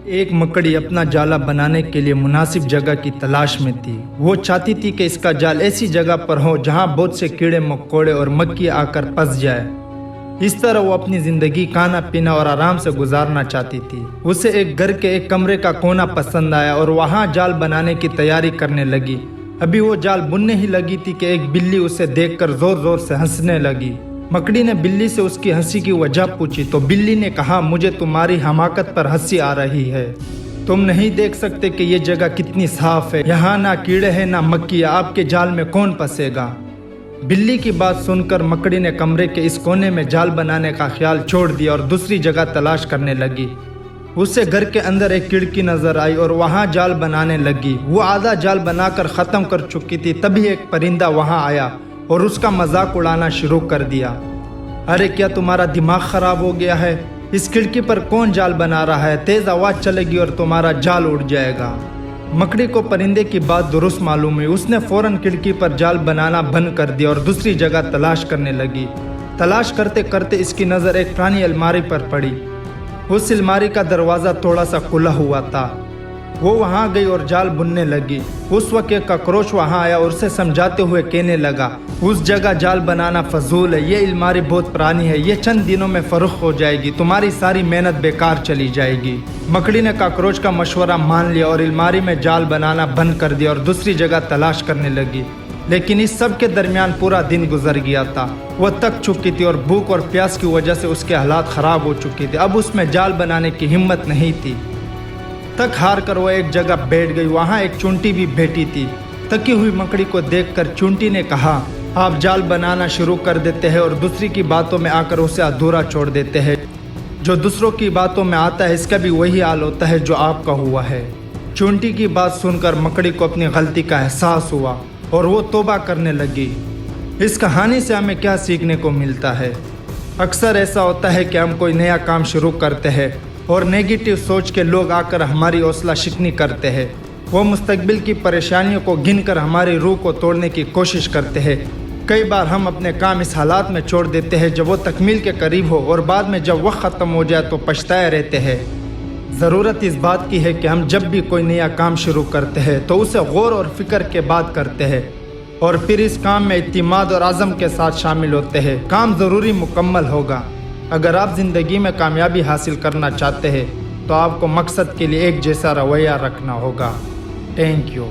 ایک مکڑی اپنا جالا بنانے کے لیے مناسب جگہ کی تلاش میں تھی۔ وہ چاہتی تھی کہ اس کا جال ایسی جگہ پر ہو جہاں بہت سے کیڑے مکوڑے اور مکھی آ کر پھنس جائے۔ اس طرح وہ اپنی زندگی کھانا پینا اور آرام سے گزارنا چاہتی تھی۔ اسے ایک گھر کے ایک کمرے کا کونا پسند آیا اور وہاں جال بنانے کی تیاری کرنے لگی۔ ابھی وہ جال بننے ہی لگی تھی کہ ایک بلی اسے دیکھ کر زور زور سے ہنسنے لگی۔ مکڑی نے بلی سے اس کی ہنسی کی وجہ پوچھی تو بلی نے کہا، مجھے تمہاری حماقت پر ہنسی آ رہی ہے۔ تم نہیں دیکھ سکتے کہ یہ جگہ کتنی صاف ہے، یہاں نہ کیڑے ہیں نہ مکھی، آپ کے جال میں کون پھنسے گا؟ بلی کی بات سن کر مکڑی نے کمرے کے اس کونے میں جال بنانے کا خیال چھوڑ دیا اور دوسری جگہ تلاش کرنے لگی۔ اسے گھر کے اندر ایک کھڑکی نظر آئی اور وہاں جال بنانے لگی۔ وہ آدھا جال بنا کر ختم کر چکی تھی، تبھی ایک پرندہ وہاں آیا اور اس کا مذاق اڑانا شروع کر دیا۔ ارے کیا تمہارا دماغ خراب ہو گیا ہے؟ اس کھڑکی پر کون جال بنا رہا ہے؟ تیز آواز چلے گی اور تمہارا جال اڑ جائے گا۔ مکڑی کو پرندے کی بات درست معلوم ہوئی۔ اس نے فوراً کھڑکی پر جال بنانا بند کر دیا اور دوسری جگہ تلاش کرنے لگی۔ تلاش کرتے کرتے اس کی نظر ایک پرانی الماری پر پڑی۔ اس الماری کا دروازہ تھوڑا سا کھلا ہوا تھا۔ وہ وہاں گئی اور جال بننے لگی۔ اس وقت ایک کاکروچ وہاں آیا اور اسے سمجھاتے ہوئے کہنے لگا، اس جگہ جال بنانا فضول ہے، یہ الماری بہت پرانی ہے، یہ چند دنوں میں فروخت ہو جائے گی، تمہاری ساری محنت بیکار چلی جائے گی۔ مکڑی نے کاکروچ کا مشورہ مان لیا اور الماری میں جال بنانا بند کر دیا اور دوسری جگہ تلاش کرنے لگی۔ لیکن اس سب کے درمیان پورا دن گزر گیا تھا۔ وہ تھک چکی تھی اور بھوک اور پیاس کی وجہ سے اس کے حالات خراب ہو چکے تھے۔ اب اس میں جال بنانے کی ہمت نہیں تھی۔ تک ہار کر وہ ایک جگہ بیٹھ گئی۔ وہاں ایک چونٹی بھی بیٹھی تھی۔ تکی ہوئی مکڑی کو دیکھ کر چونٹی نے کہا، آپ جال بنانا شروع کر دیتے ہیں اور دوسری کی باتوں میں آ کر اسے ادھورا چھوڑ دیتے ہیں۔ جو دوسروں کی باتوں میں آتا ہے اس کا بھی وہی حال ہوتا ہے جو آپ کا ہوا ہے۔ چونٹی کی بات سن کر مکڑی کو اپنی غلطی کا احساس ہوا اور وہ توبہ کرنے لگی۔ اس کہانی سے ہمیں کیا سیکھنے کو ملتا ہے؟ اکثر ایسا ہوتا ہے کہ ہم کوئی نیا کام شروع کرتے ہیں اور نیگیٹو سوچ کے لوگ آ کر ہماری حوصلہ شکنی کرتے ہیں۔ وہ مستقبل کی پریشانیوں کو گن کر ہماری روح کو توڑنے کی کوشش کرتے ہیں۔ کئی بار ہم اپنے کام اس حالات میں چھوڑ دیتے ہیں جب وہ تکمیل کے قریب ہو، اور بعد میں جب وقت ختم ہو جائے تو پچھتائے رہتے ہیں۔ ضرورت اس بات کی ہے کہ ہم جب بھی کوئی نیا کام شروع کرتے ہیں تو اسے غور اور فکر کے بعد کرتے ہیں اور پھر اس کام میں اعتماد اور عزم کے ساتھ شامل ہوتے ہیں۔ کام ضروری مکمل ہوگا۔ اگر آپ زندگی میں کامیابی حاصل کرنا چاہتے ہیں تو آپ کو مقصد کے لیے ایک جیسا رویہ رکھنا ہوگا۔ Thank you.